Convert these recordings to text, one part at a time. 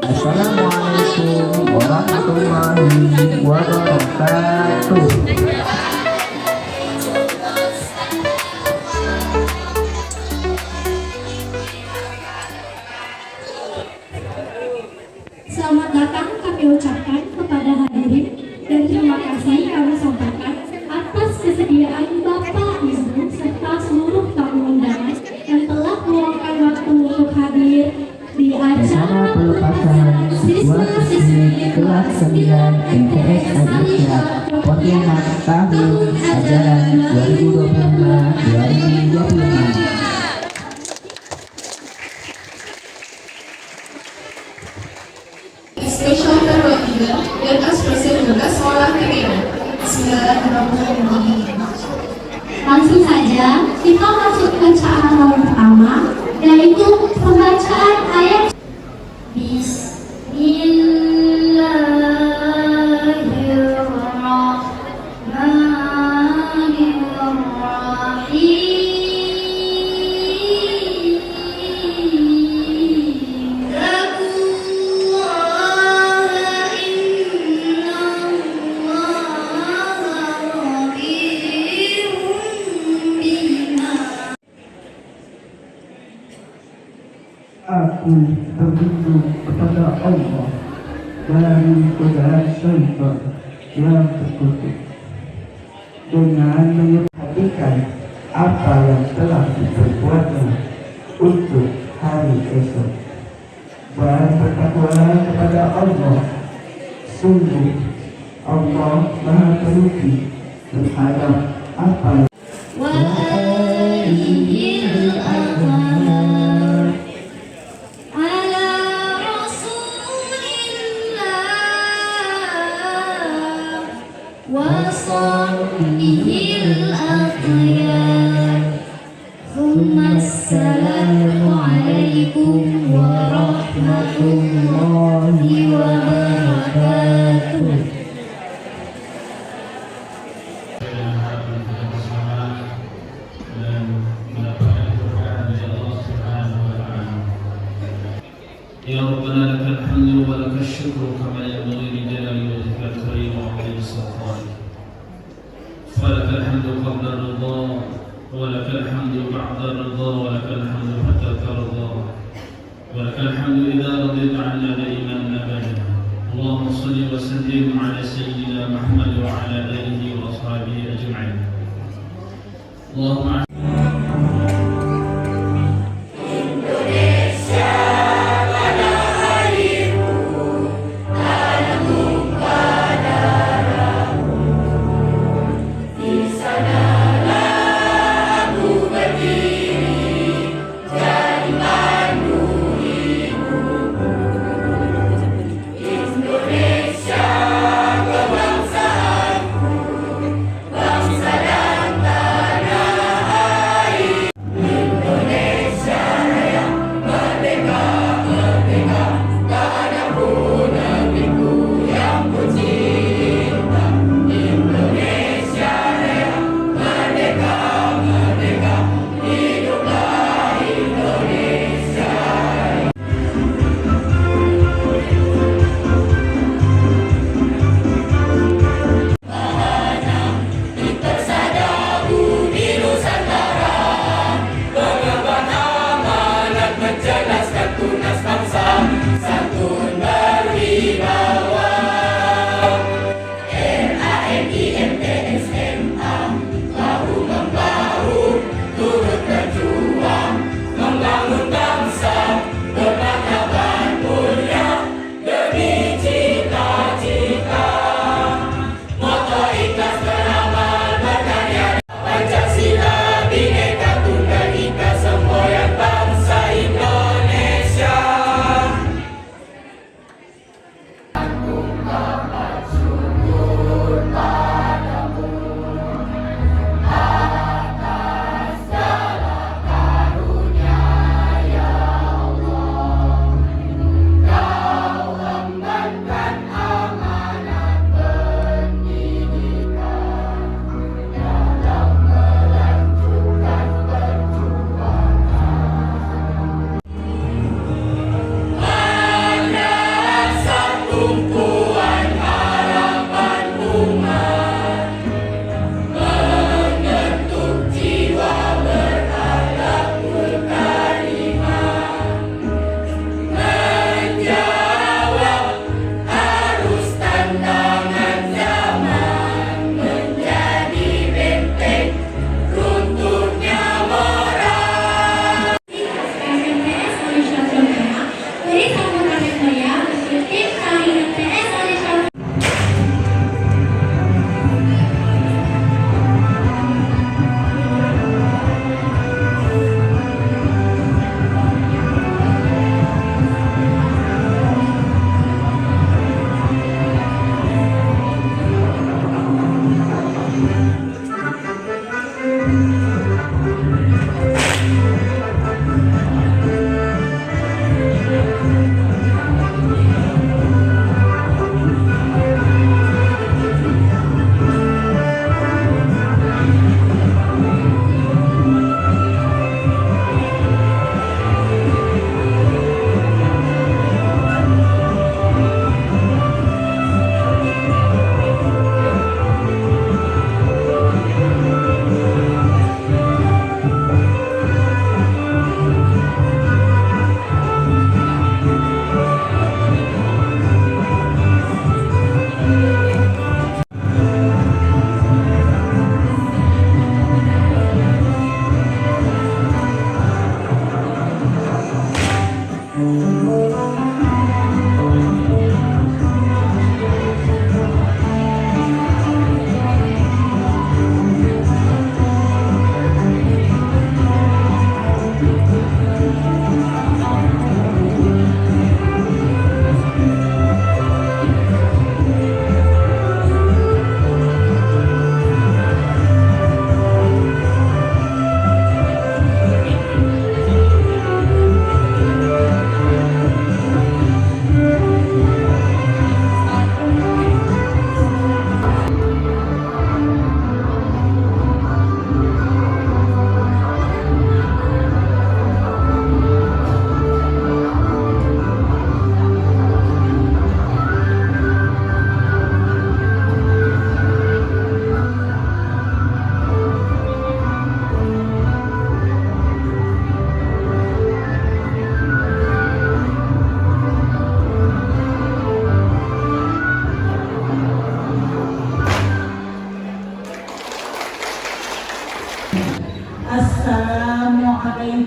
Assalamualaikum warahmatullahi wabarakatuh. Selamat datang kami ucapkan kepada hadirin dan terima kasih kami sampaikan atas kesediaan Bapak, Ibu, serta seluruh tamu undangan yang telah meluangkan waktu untuk hadir di acara pelepasan siswa-siswi kelas 9 MTS Al-Irsyad Pontianak tahun ajaran 2025-2026. Spesial farewell dinner dan ekspresi tugas sekolah kita. Bismillahirrahmanirrahim. Langsung saja kita masuk ke cara pertama, yaitu pembacaan ayat. Aku berlindung kepada Allah dari godaan syaitan yang terkutuk dengan memperhatikan apa yang telah diperbuatnya untuk hari esok, dan bertakwalah kepada Allah. Sungguh Allah Maha Pelindung terhadap apa yang Assalamualaikum warahmatullahi wabarakatuh. Ya Rabbana lakal hamdu wa lakal syukru kama yanbaghi li jalali wajhikal karim wa 'azimi sultanik. Falakal hamdu qabla ar-ridha wa lakal hamdu ba'da ar-ridha wa lakal hamdu hatta tarda wa lakal hamdu idza radita 'anna da'iman abada. Allahumma shalli wa sallim 'ala sayyidina Muhammad wa 'ala alihi wa ashabihi ajma'in. Allahumma Indonesia pada harimu, tanah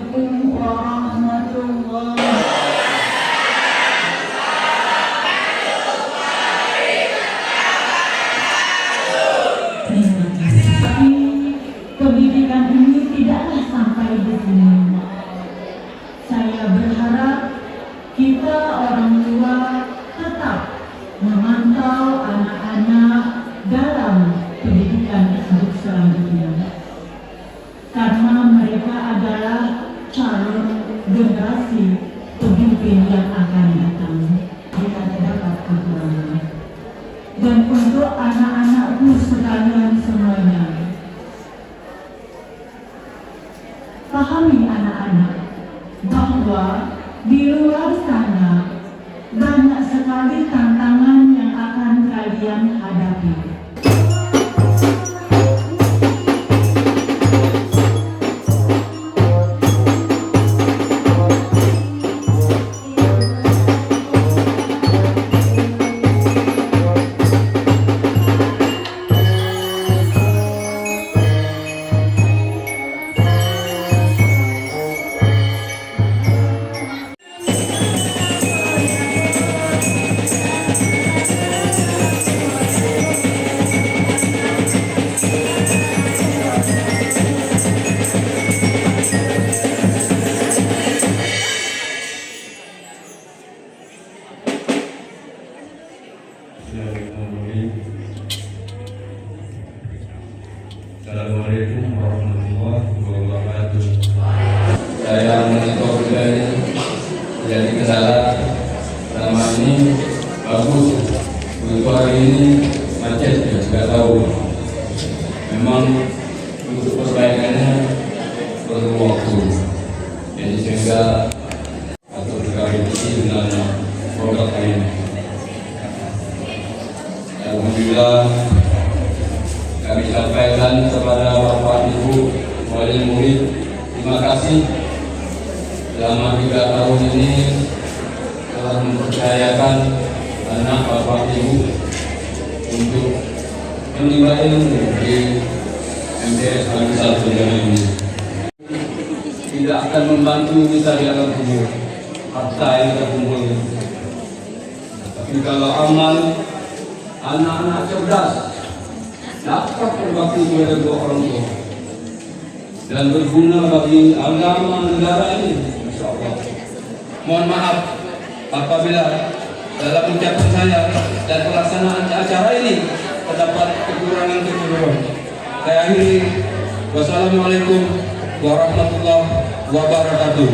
Assalamualaikum warahmatullahi. Terima kasih. Pendidikan ini tidaklah sampai di sini. Saya berharap kita orang tua tetap memantau anak-anak dalam pendidikan tersebut selanjutnya, karena mereka adalah calon generasi pemimpin yang akan datang. Kita dapat kekurangan. Dan untuk anak-anakku sekalian semuanya, pahami anak-anak bahwa di luar sana banyak sekali tantangan yang akan kalian hadapi. Assalamualaikum warahmatullahi wabarakatuh. Saya monitor dari jadi kesalahan selama ini bagus. Untuk hari ini macet ya nggak tahu. Memang untuk perbaikannya perlu waktu. Jadi sehingga atau terkait dengan produk ini. Alhamdulillah kami sampaikan kepada Bapak Ibu wali murid, terima kasih selama 3 tahun ini telah mempercayakan anak Bapak Ibu untuk menimba ilmu di MTS Al-Misal ini. Tidak akan membantu kita di alam kubur, harta yang terkumpul. Tapi kalau amal, anak-anak cerdas dapat berbakti kepada dua orang tua dan berguna bagi agama negara ini, Masya Allah. Mohon maaf apabila dalam ucapan saya dan pelaksanaan acara ini terdapat kekurangan. Saya akhiri. Wassalamualaikum warahmatullahi wabarakatuh.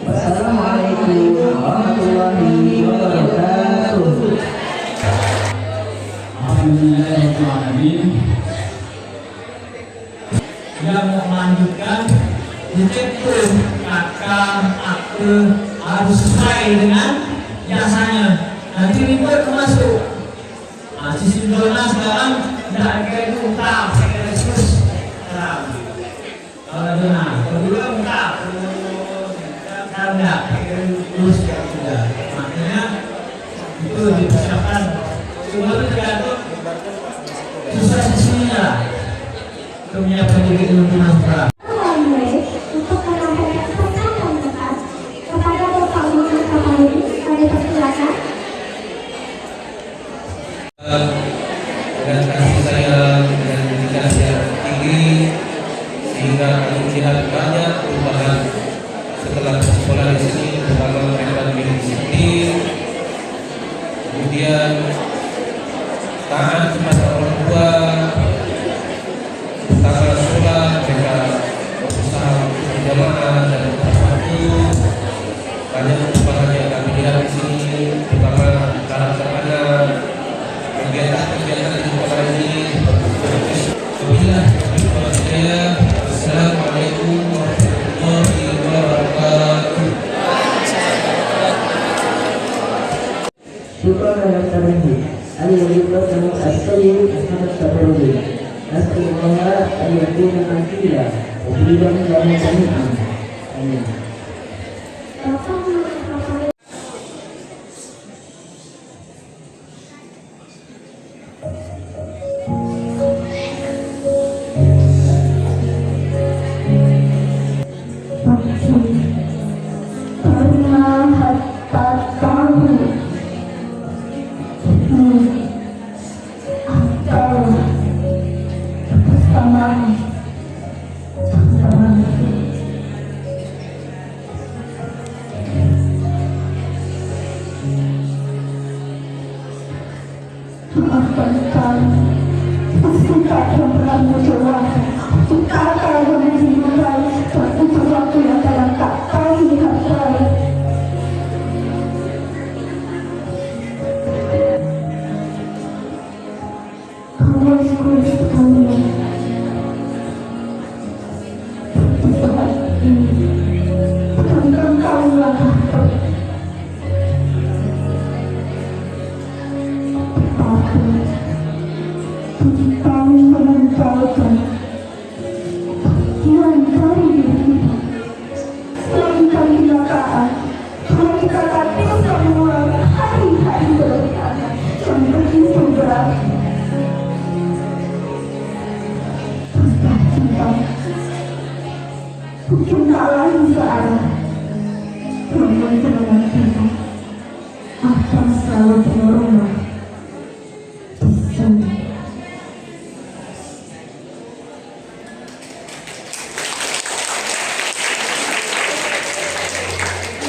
Wassalamualaikum warahmatullahi wabarakatuh. Alhamdulillahirrahmanirrahim. Yang mau melanjutkan itu kata akte harus sesuai dengan rasanya. Nanti ribet masuk. Nah, sistem zona sekarang tidak kayak itu ungkap, pakai resus. Kalau zona, kalau dulu kan ungkap. Sekarang tidak, pakai lurus ya sudah. Makanya itu dipersiapkan. Semua itu tergantung susah sisinya lah. Untuk menyiapkan diri untuk nafkah. Untuk menyampaikan pesan pembukaan kepada Bapak Gubernur Kamarudin, kami persilakan. Dengan kasih sayang dan dedikasi yang tinggi sehingga kami melihat banyak perubahan setelah sekolah di sini, terutama mereka lebih disiplin, kemudian taat kepada orang tua, tata sholat, mereka berusaha berjamaah dan tepat waktu. Banyak perubahan yang kami lihat di sini, terutama karakter anak, kegiatan di sekolah ini. Assalamualaikum warahmatullahi wabarakatuh. Syukur dan terima Alhamdulillah sama as-sayyid Muhammad Sabarudin. Nasrullah al-yakuna akila Wabidah dan jami'an. Amin. Bapak Gubernur Maafkan kami, kita yang pernah mencoba untuk kata yang dimulai untuk waktu yang dalam tak kami hargai. Kamu kulit kami, Tuhan ini, tentang kami lah. Kami menempatkan Tuhan kami Tuhan kami kelakaan Tuhan kita kasih semua hari-hari berkata yang begitu berat kita lain searah Tuhan dengan kita akan selalu penolonglah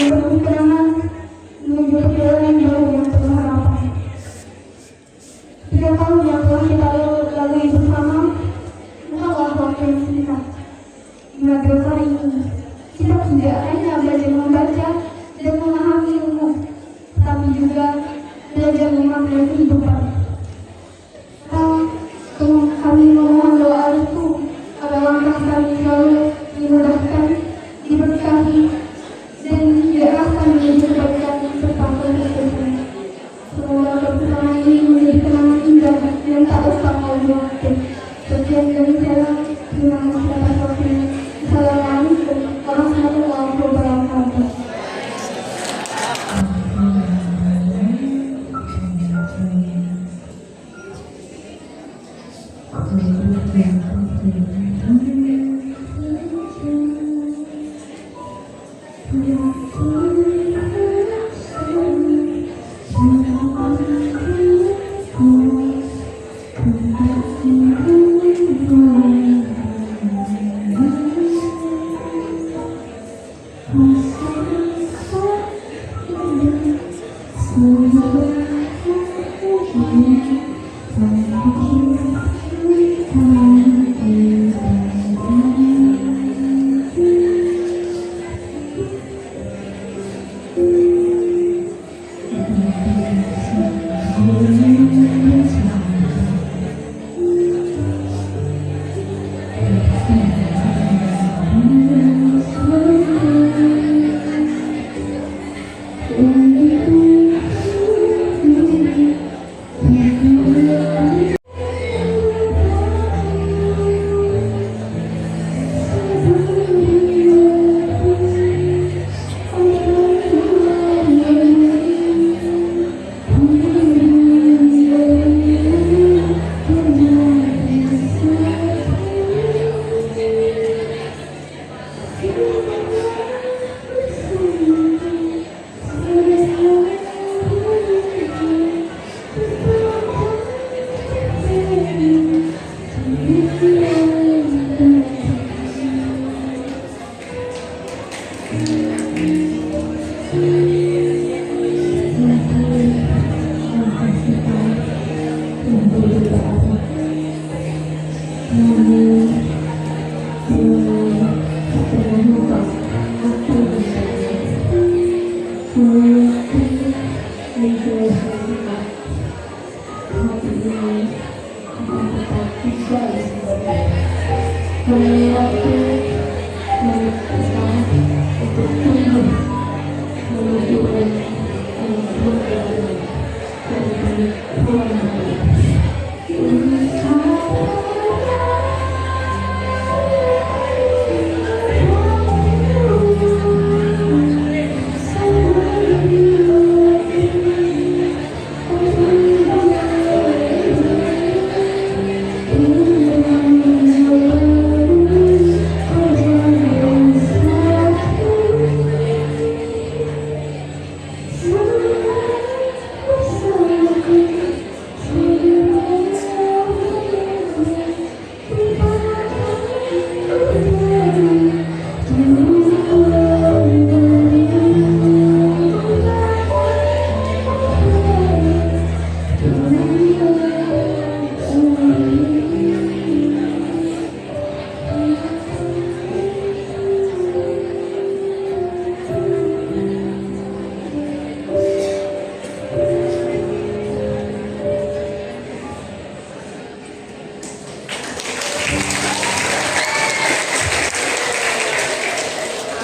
Berkenan menuju perjalanan baru yang penuh harapan. 3 tahun yang telah kita lalui bersama, bukanlah waktu yang singkat. Melalui kali ini, kita tidak hanya belajar membaca dan memahami ilmu, tapi juga belajar memaknai kehidupan. Kami memohon doa itu agar langkah kami selalu dimudahkan, diberkahi, dan diarahkan menjadi kebaikan serta kesuksesan. Semoga bersama ini menjadi kenangan indah yang tak usah mau dilupakan. Sekian dari saya, terima kasih atas waktunya. Assalamualaikum warahmatullahi wabarakatuh.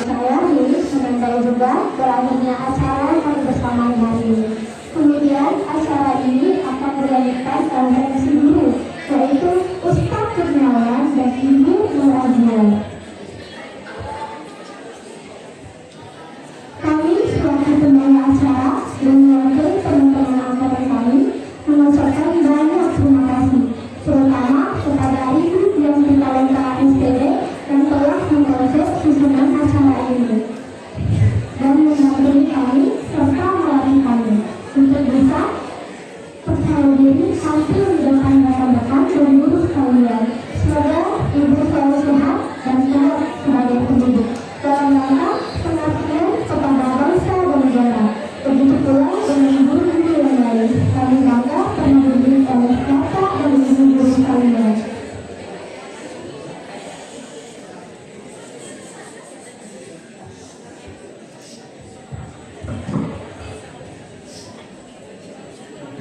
Saya Lilis menandai juga berakhirnya acara kami bersama hari ini. Kemudian acara ini akan dilanjutkan oleh MC guru, yaitu Ustaz Kurniawan dan Ibu Nuradian. Kami selaku penyelenggara acara dan mewakili teman-teman angkatan kami mengucapkan banyak terima kasih, terutama kepada ibu yang di Talenta STD yang telah mengkonsep susunan acara ini dan mendampingi kami serta melatih kami untuk bisa percaya diri tampil di depan rekan-rekan dan guru sekalian. Semoga ibu selalu sehat dan kuat sebagai pendidik dalam rangka pengabdian kepada bangsa dan negara. Begitu pula dengan guru-guru yang lain. Kami bangga pernah dididik oleh bapak dan ibu guru sekalian.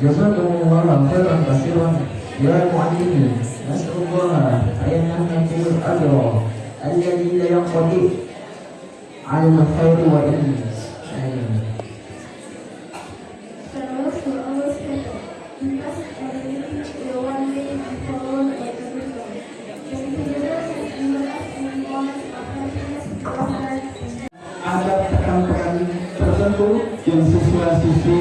Jazakumullah khairan katsiran ya mu'allimin. Nas'alullah an yanfa'ul ajra alladhi la yanqadi 'ala al-khairi wa ilmi. Amin. Terus menerus lintas dari dewan yang difollow oleh pemerintah. Dan juga ada tekan-tekan tertentu yang siswa-siswi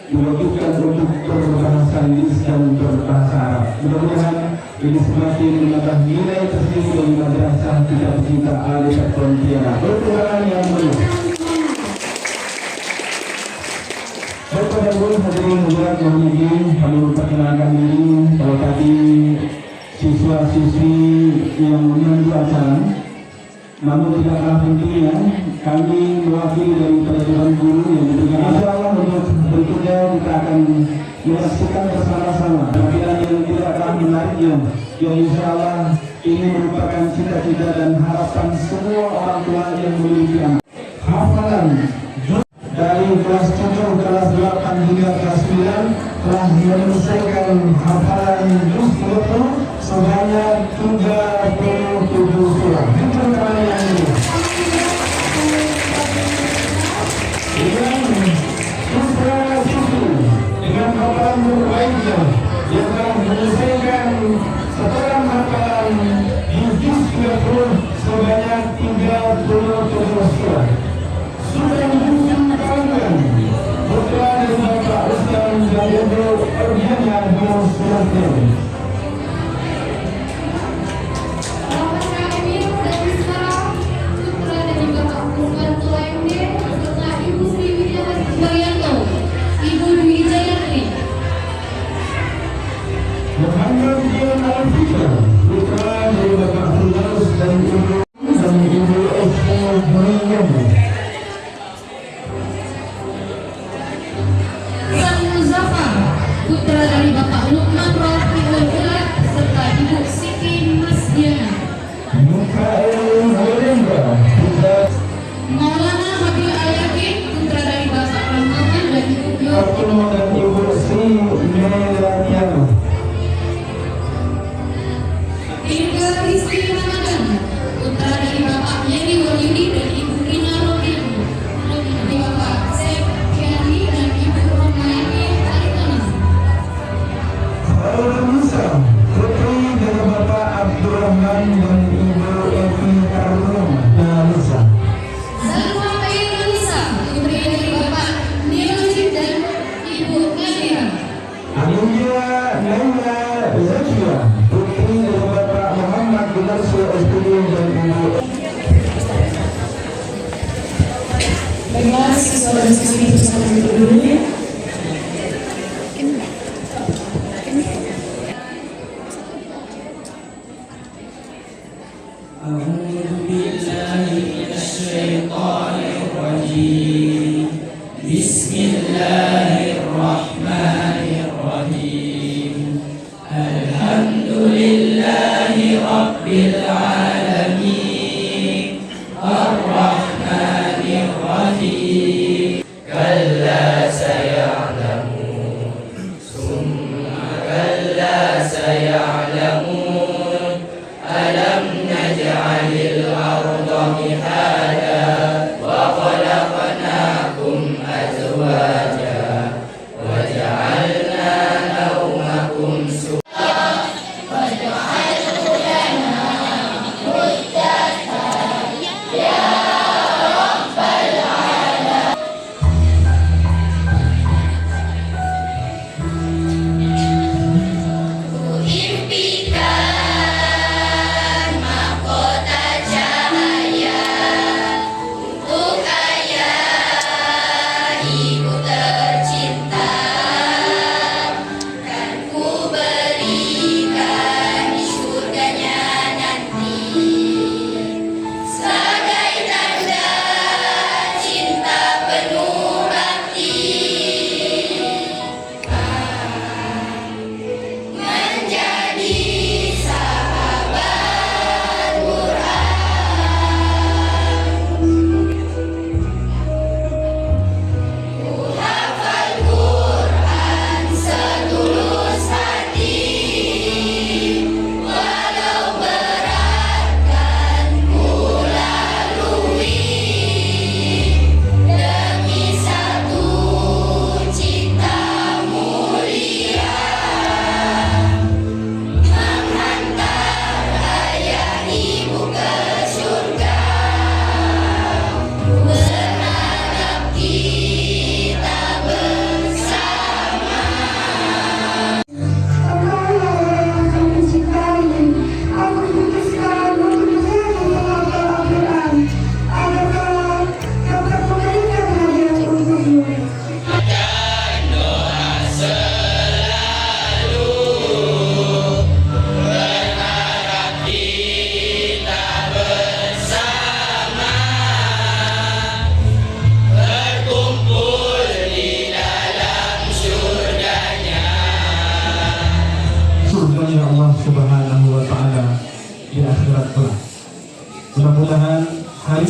diwajibkan untuk berbahasa Inggris dan berbahasa Arab. Mudah-mudahan ini semakin menambah nilai tersendiri dari madrasah kita pecinta Alif Pontianak. Bertuhan yang mulia. Bapak Ibu hadirin hadirat mohon izin kami memperkenalkan diri bahwa tadi siswa-siswi yang memandu acara. Namun tidak kalah pentingnya, kami mewakili dari peraturan guru yang diberikan. Insya Allah untuk berikutnya kita akan menyaksikan bersama-sama penampilan yang tidak kalah menariknya, yang insya Allah ini merupakan cita-cita dan harapan semua orang tua yang memiliki anak. Hafalan dari kelas 7, kelas 8 hingga kelas 9 telah menyelesaikan hafalan juz sebanyak 37 surah. Dengan hafalan terbaiknya yang telah menyelesaikan setelah hafalan juz 30 sebanyak 37 surah. Sudah diumumkan putra dari Bapak Ustaz Jalindo Erdiana Beliau Suratnya. Bapak Emil dan Isra, putra dari Bapak Purwanto MD, serta Ibu Sri Widiawati Baryanto, Ibu Dwi Jayatri. Muhammad Dian Al-Fitra, putra dari Bapak Firdaus dan Ibu Osman Maryam. Putra dari Bapak Lukman Rafiul Ulat serta Ibu Siti Masdiana. Mukail Halinda, putra Maulana Habil Ayakin, putra dari Bapak Rahman dan Ibu Nur. Fatimah dan Ibu Sri Melaniana. Irga Rizky Ramadan, putra dari Bapak Yedi Wahyudi dan Ibu Rina Robian. Dari Bapak Sep Kiani dan Ibu Romayani Aritana.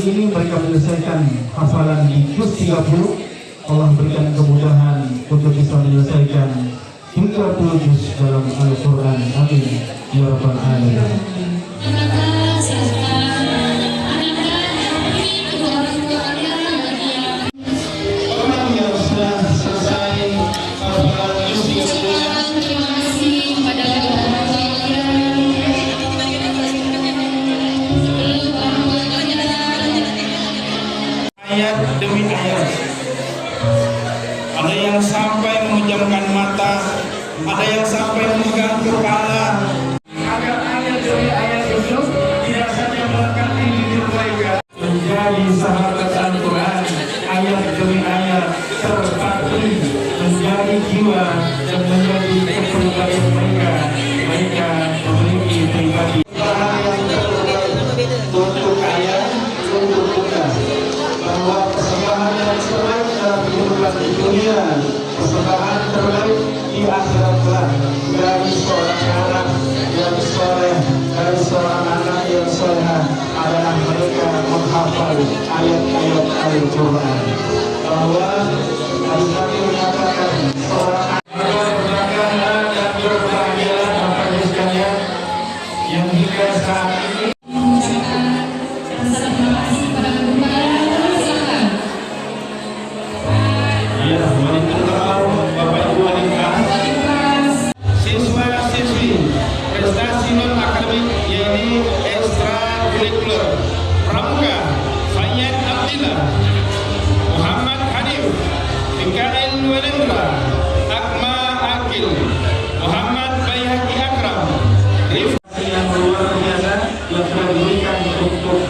ini mereka menyelesaikan hafalan di juz 30. Allah berikan kemudahan untuk bisa menyelesaikan 30 juz dalam Al-Quran. Amin ya rabbal alamin. Terima kasih Ustaz. Anak-anak ini kedua orang tua kalian bagi yang Orang yang sudah selesai hafalan juz 30. terima kasih kepada kedua orang tua kalian. Ayat demi ayat. Ada yang sampai memejamkan mata, ada yang sampai memegang kepala. Agar ayat demi ayat itu tidak saja melengkapi hidup mereka, menjadi sahabat Al-Quran, ayat demi ayat terpatri menjadi jiwa dan menjadi kepribadian mereka. Mereka memiliki pribadi. Hal yang terbaik untuk ayat untuk kita bahwa persembahan yang terbaik dalam kehidupan di dunia, persembahan terbaik di akhirat kelak dari seorang anak yang soleh, dari seorang anak yang solehah adalah mereka menghafal ayat-ayat Al-Quran. Bahwa Nabi mengatakan seorang anak berbanggalah dan berbahagialah Bapak sekalian yang hingga saat ini mengucapkan rasa terima kasih kepada kedua orang tua kalian. ya, wanita terlalu Bapak Ibu wanita, siswa-siswi prestasi non-akademik yaitu ekstrakurikuler Pramuka Fayyad Abdillah, Muhammad Hanif, Mikael Welendra, Akma Akil, Muhammad Bayhaqi Akram, Rifki yang luar biasa yang sudah diberikan untuk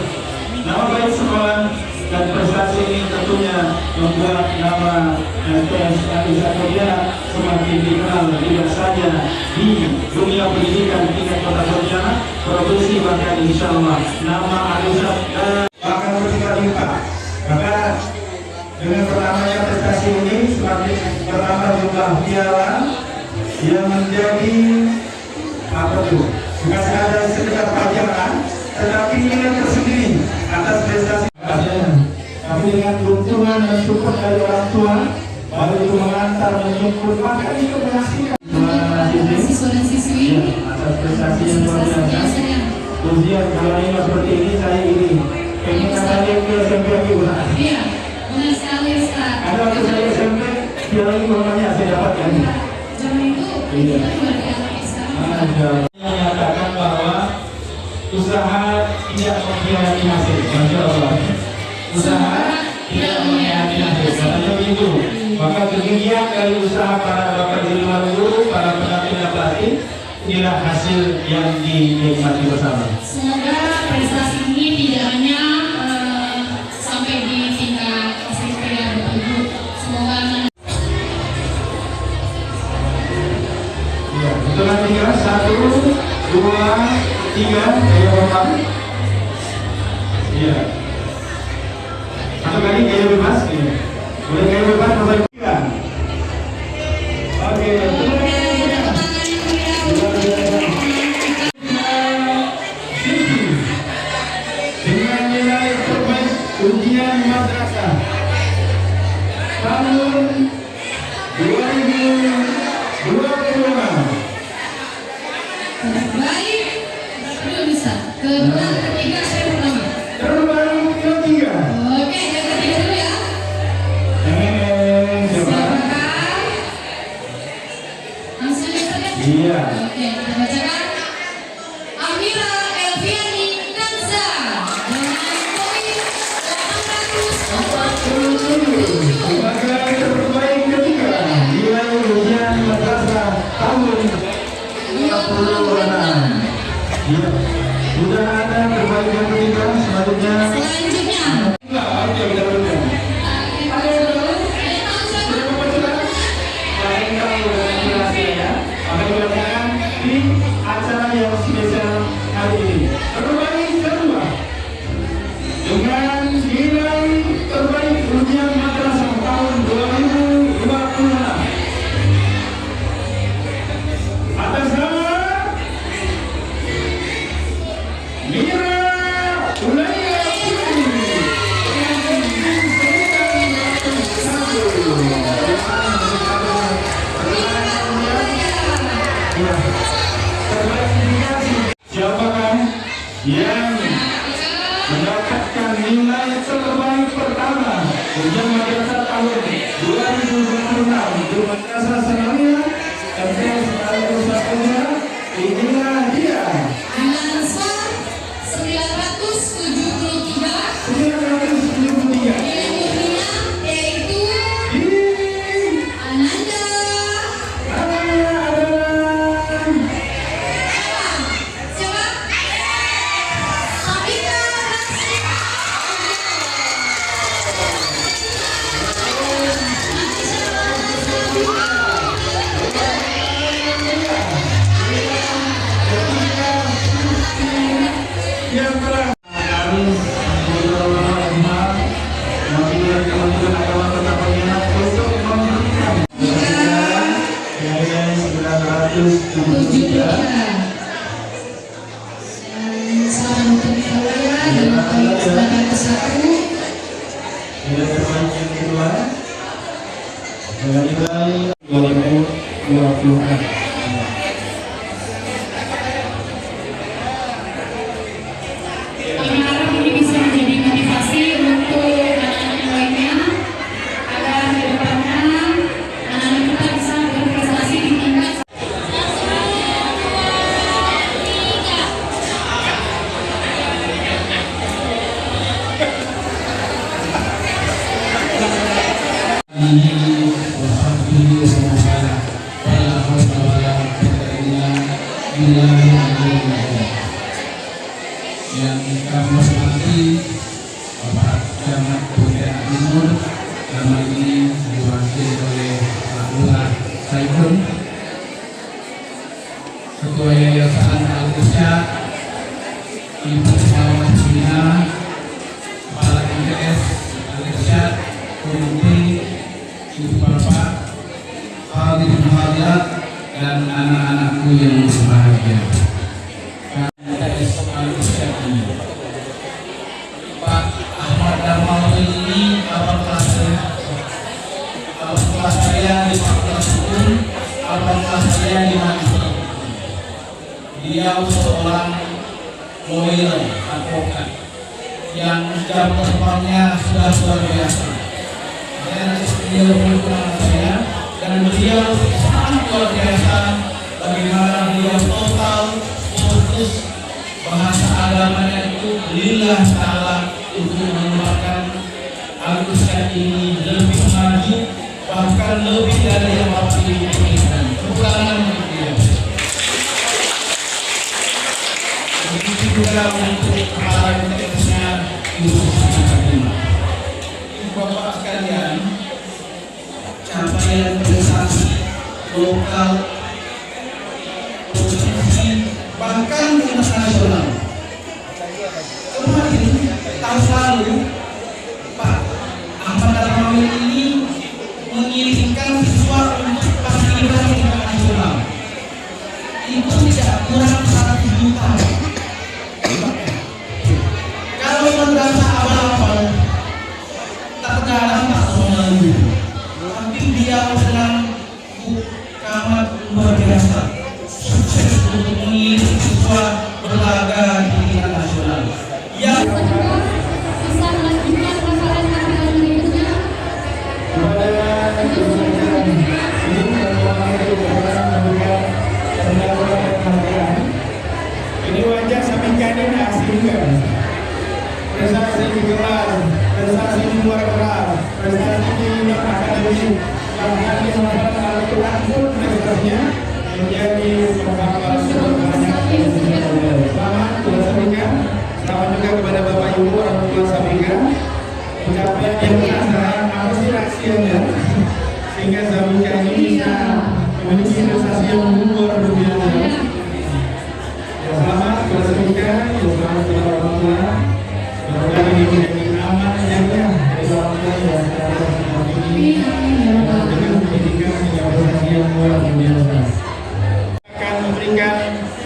nama baik sekolah, dan prestasi ini tentunya membuat nama TSI Zakodia semakin dikenal tidak saja di dunia pendidikan tingkat kota Pontianak, provinsi, bahkan insya Allah nama Alisa akan bertingkat lipat. Maka dengan pertamanya prestasi ini semakin bertambah jumlah piala yang menjadi apa tuh? Bukan sekadar sekedar pajangan, tetapi nilai tersendiri atas prestasi. Tapi dengan dukungan dan support dari orang tua, baru itu mengantar menjemput, maka itu menghasilkan Siswa dan siswi atas prestasi yang luar biasa. Ujian kalau ini seperti ini saya ini pengen katanya ke SMP lagi bukan? Iya, benar sekali Ustaz. Ada waktu saya SMP, dia lagi banyak saya dapatkan. Zaman itu Iya. kita juga di anak Islam. Ada menyatakan bahwa usaha tidak mengkhianati hasil. Masya Allah. Usaha tidak mengkhianati hasil. Katanya begitu. Maka kegigihan dari usaha para bapak di luar guru, para pendamping dan pelatih, inilah hasil yang dinikmati bersama. Semoga prestasi ini tidak hanya sampai di tingkat SMP ya Bapak Ibu. Semoga anak Ya, hitungan 3, 1, 2, 3, gaya bapak. Iya. Satu kali gaya bebas. Iya. Boleh gaya bebas, bapak ibu. Oke. Dengan nilai terbaik ujian madrasah tahun 2025. baik belum bisa. Kedua, ketiga, saya pertama. Terbaik ketiga. Oke, yang ketiga dulu ya. Siapa? Silakan. Langsung ya Ustaz ya? Iya. Oke, kita bacakan. Amira Elviani Kanza dengan poin 847. Sebagai terbaik ketiga nilai ujian madrasah tahun 2026. Iya. Sudah ada terbaik yang ketiga, selanjutnya. Selanjutnya. Enggak, oke, kita berikan. Lain kali dengan berhasil ya. Maka dilakukan di acara yang spesial hari ini. Terbaik kedua dengan nilai terbaik ujian madrasah tahun 2026 atas nama Mira Ulaya Putri. Madrasah Sanawiyah tentu satu-satunya inilah dia Al-Ansar 973 973 ilmunya yaitu Ananda siapa? Sabika yang telah harus Kami harap ini bisa menjadi motivasi untuk anak-anak lainnya agar ke depannya anak-anak kita bisa berprestasi di tingkat yang kami hormati Bapak Camat Pontianak Timur, dalam hal ini diwakili oleh Pak Lurah Saifun, Ketua Yayasan Al-Irsyad, Ibu Mawar Bina, Kepala MTS Al-Irsyad, Komite, Ibu Bapak, hadirin hadirat, dan anak-anakku yang berbahagia. Pak Ahmad Darmawan ini abang kelas saya di Fakultas Hukum, abang kelas saya di Mahasiswa. Dia seorang lawyer, advokat yang jam terbangnya sudah luar biasa. Dan beliau mengenal saya dan beliau sangat luar biasa bagaimana beliau total fokus bahasa agamanya itu lillah ta'ala untuk mengembangkan Al-Irsyad ini lebih maju, bahkan lebih dari yang Bapak Ibu inginkan. Bukan untuk dia. Begitu juga untuk kepala MTS-nya Ibu Fatimah. Bapak sekalian, capaian prestasi lokal, provinsi, bahkan internasional. Kemarin tahun lalu Pak Ahmad Darmawan ini mengirimkan siswa untuk paskibraka internasional. Itu tidak kurang 100 juta. Kalau madrasah awal-awal terkadang tak mengalir, tapi dia sedang kamat luar biasa, sukses untuk mengirim siswa berlaga di tingkat nasional. Yang bisa melanjutkan hafalan hafalan berikutnya. ini wajah Sabika ini asli juga. Prestasi di kelas, prestasi di luar kelas, prestasi di akademik, bahkan di hadapan Al-Quran pun prestasinya menjadi penghafal sebanyak selamat kepada Sabika, selamat juga kepada Bapak Ibu orang tua Sabika. Pencapaian yang penasaran apa sih rahasianya sehingga Sabika ini bisa memiliki prestasi yang luar biasa. Selamat kepada Sabika, selamat kepada orang tua. Semoga ini menjadi aman yang dari orang tua dan saudara ini dengan pendidikan hingga prestasi yang luar biasa. Akan memberikan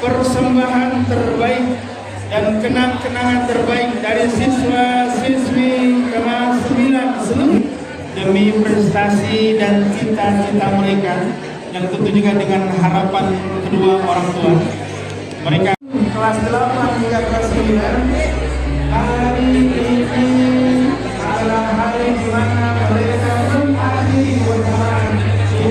persembahan terbaik dan kenang-kenangan terbaik dari siswa-siswi kelas 9 seluruh demi prestasi dan cita-cita mereka yang tentu juga dengan harapan kedua orang tua mereka. Kelas 8 hingga kelas 9 hari ini adalah hari di mana mereka mengakhiri pertemuan di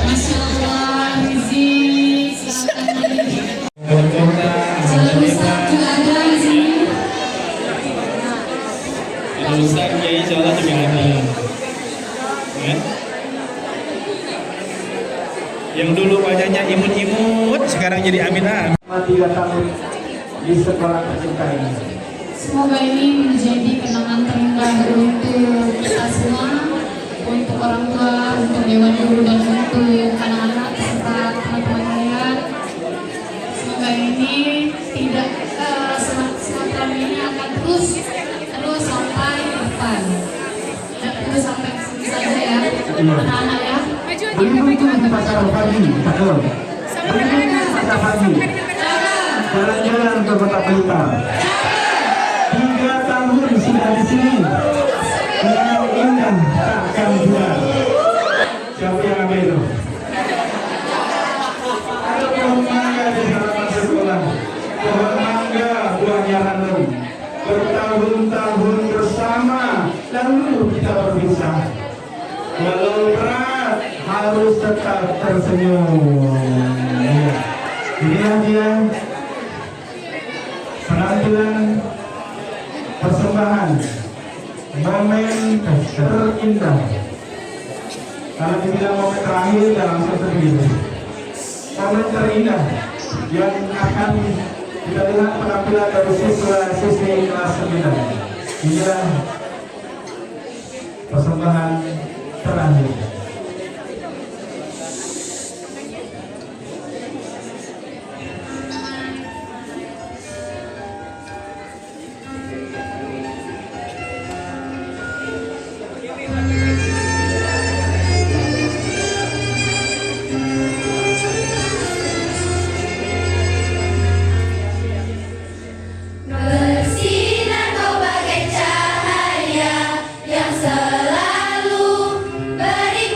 Masya Allah, Rizik, silakan. Jalan Ustaz juga ada di sini. Ustaz Kiai insya Allah juga ada. Ya? Yang dulu wajahnya imut-imut, sekarang jadi aminah. 3 tahun di sekolah tercinta ini. Semoga ini menjadi kenangan terindah untuk kita semua, untuk orang tua, untuk dewan guru dan untuk anak-anak serta teman-teman kalian. Semoga ini tidak semacam ini akan terus sampai depan, dan terus sampai sini saja ya, anak-anak ya. Begitu di pasar pagi, betul. Begitu di pasar pagi. Jalan-jalan ke kota Blitar. 3 tahun sudah di sini. Yang indah takkan bulan. Siapa yang ambil itu? Ada pohon mangga di halaman sekolah. Pohon mangga buahnya ranum. Bertahun-tahun bersama, lalu kita berpisah. Walau berat, harus tetap tersenyum. Inilah dia penampilan persembahan momen terindah. Kalau dibilang momen terakhir, ya langsung terpilih. Momen terindah yang akan kita lihat penampilan dari siswa-siswi kelas 9. Inilah persembahan terakhir. Bersinar kau bagai cahaya yang selalu beri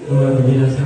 luar biasa.